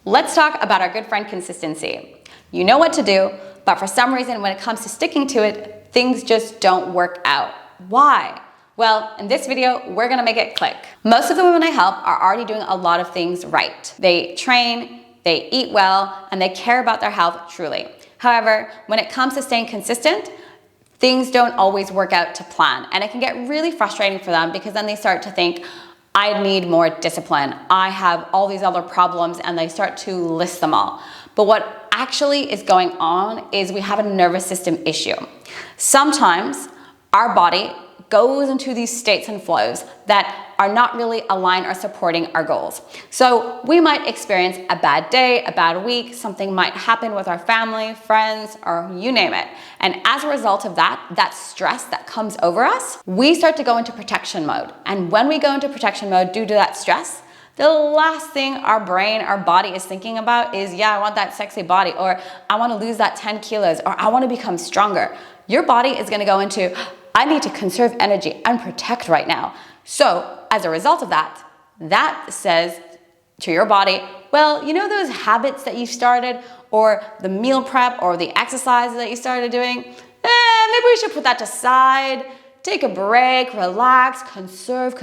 Let's talk about our good friend consistency. You know what to do, but for some reason when it comes to sticking to it, things just don't work out. Why? Well, in this video, we're gonna make it click. Most of the women I help are already doing a lot of things right. They train, they eat well, and they care about their health truly. However, when it comes to staying consistent, things don't always work out to plan. And it can get really frustrating for them because then they start to think, I need more discipline. I have all these other problems, and they start to list them all. But what actually is going on is we have a nervous system issue. Sometimes our body goes into these states and flows that are not really aligned or supporting our goals. So we might experience a bad day, a bad week, something might happen with our family, friends, or you name it. And as a result of that stress that comes over us, we start to go into protection mode. And when we go into protection mode due to that stress, the last thing our brain, our body is thinking about is, yeah, I want that sexy body, or I want to lose that 10 kilos, or I want to become stronger. Your body is going to go into, I need to conserve energy and protect right now. So as a result of that says to your body, well, you know those habits that you started, or the meal prep, or the exercise that you started doing? Maybe we should put that aside, take a break, relax, conserve.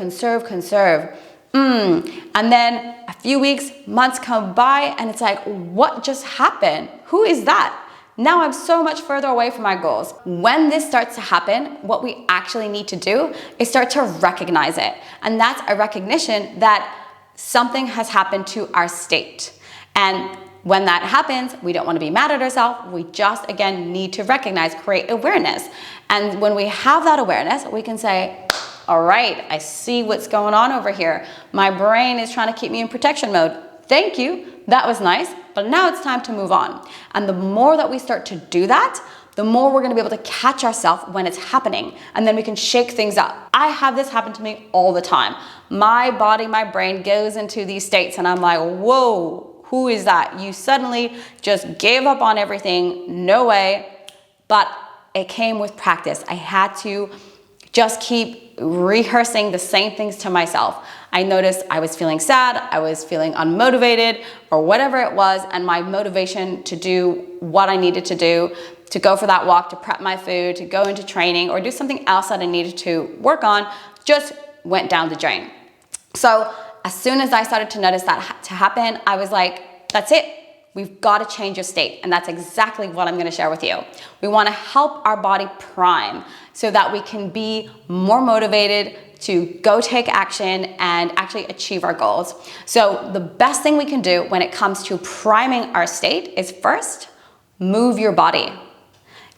And then a few weeks, months come by, and it's like, what just happened? Who is that? Now I'm so much further away from my goals. When this starts to happen, what we actually need to do is start to recognize it. And that's a recognition that something has happened to our state. And when that happens, we don't want to be mad at ourselves. We just, again, need to recognize, create awareness. And when we have that awareness, we can say, all right, I see what's going on over here. My brain is trying to keep me in protection mode. Thank you. That was nice. But now it's time to move on. And the more that we start to do that, the more we're going to be able to catch ourselves when it's happening. And then we can shake things up. I have this happen to me all the time. My body, my brain goes into these states and I'm like, whoa, who is that? You suddenly just gave up on everything. No way. But it came with practice. I had to just keep rehearsing the same things to myself. I noticed I was feeling sad, I was feeling unmotivated, or whatever it was, and my motivation to do what I needed to do, to go for that walk, to prep my food, to go into training, or do something else that I needed to work on, just went down the drain. So as soon as I started to notice that to happen, I was like, that's it. We've got to change your state. And that's exactly what I'm going to share with you. We want to help our body prime so that we can be more motivated to go take action and actually achieve our goals. So the best thing we can do when it comes to priming our state is first, move your body.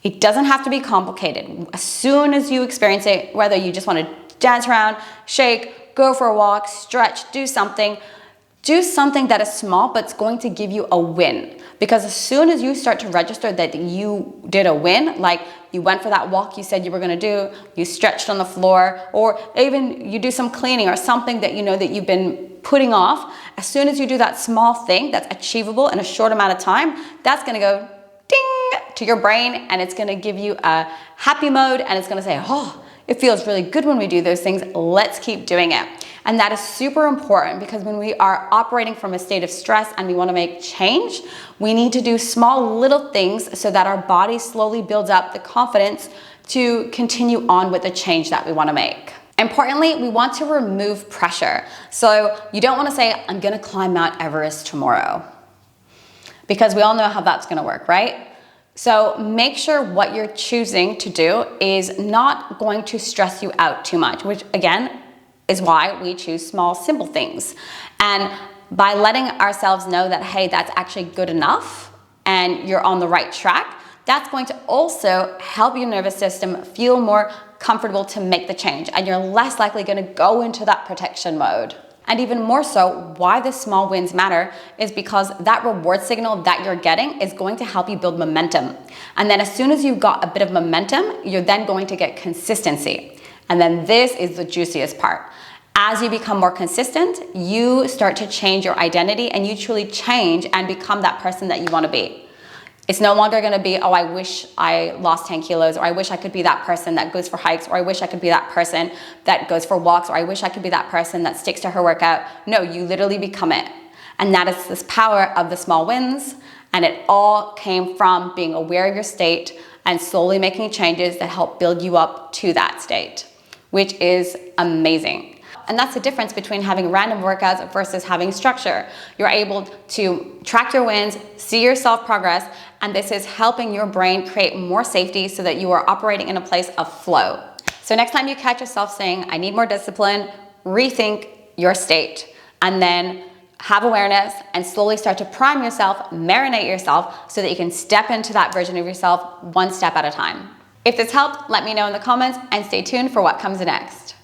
It doesn't have to be complicated. As soon as you experience it, whether you just want to dance around, shake, go for a walk, stretch, do something that is small, but it's going to give you a win. Because as soon as you start to register that you did a win, like you went for that walk you said you were going to do, you stretched on the floor, or even you do some cleaning or something that you know that you've been putting off, as soon as you do that small thing that's achievable in a short amount of time, that's going to go ding to your brain, and it's going to give you a happy mode, and it's going to say, oh, it feels really good when we do those things. Let's keep doing it. And that is super important because when we are operating from a state of stress and we want to make change, we need to do small little things so that our body slowly builds up the confidence to continue on with the change that we want to make. Importantly, we want to remove pressure. So you don't want to say, I'm going to climb Mount Everest tomorrow, because we all know how that's going to work, right? So make sure what you're choosing to do is not going to stress you out too much, which again is why we choose small, simple things. And by letting ourselves know that, hey, that's actually good enough and you're on the right track, that's going to also help your nervous system feel more comfortable to make the change. And you're less likely going to go into that protection mode. And even more so, why the small wins matter is because that reward signal that you're getting is going to help you build momentum. And then as soon as you've got a bit of momentum, you're then going to get consistency. And then this is the juiciest part. As you become more consistent, you start to change your identity and you truly change and become that person that you want to be. It's no longer going to be, oh, I wish I lost 10 kilos, or I wish I could be that person that goes for hikes, or I wish I could be that person that goes for walks, or I wish I could be that person that sticks to her workout. No, you literally become it. And that is this power of the small wins. And it all came from being aware of your state and slowly making changes that help build you up to that state, which is amazing. And that's the difference between having random workouts versus having structure. You're able to track your wins, see yourself progress, and this is helping your brain create more safety so that you are operating in a place of flow. So next time you catch yourself saying, I need more discipline, rethink your state, and then have awareness and slowly start to prime yourself, marinate yourself so that you can step into that version of yourself one step at a time. If this helped, let me know in the comments and stay tuned for what comes next.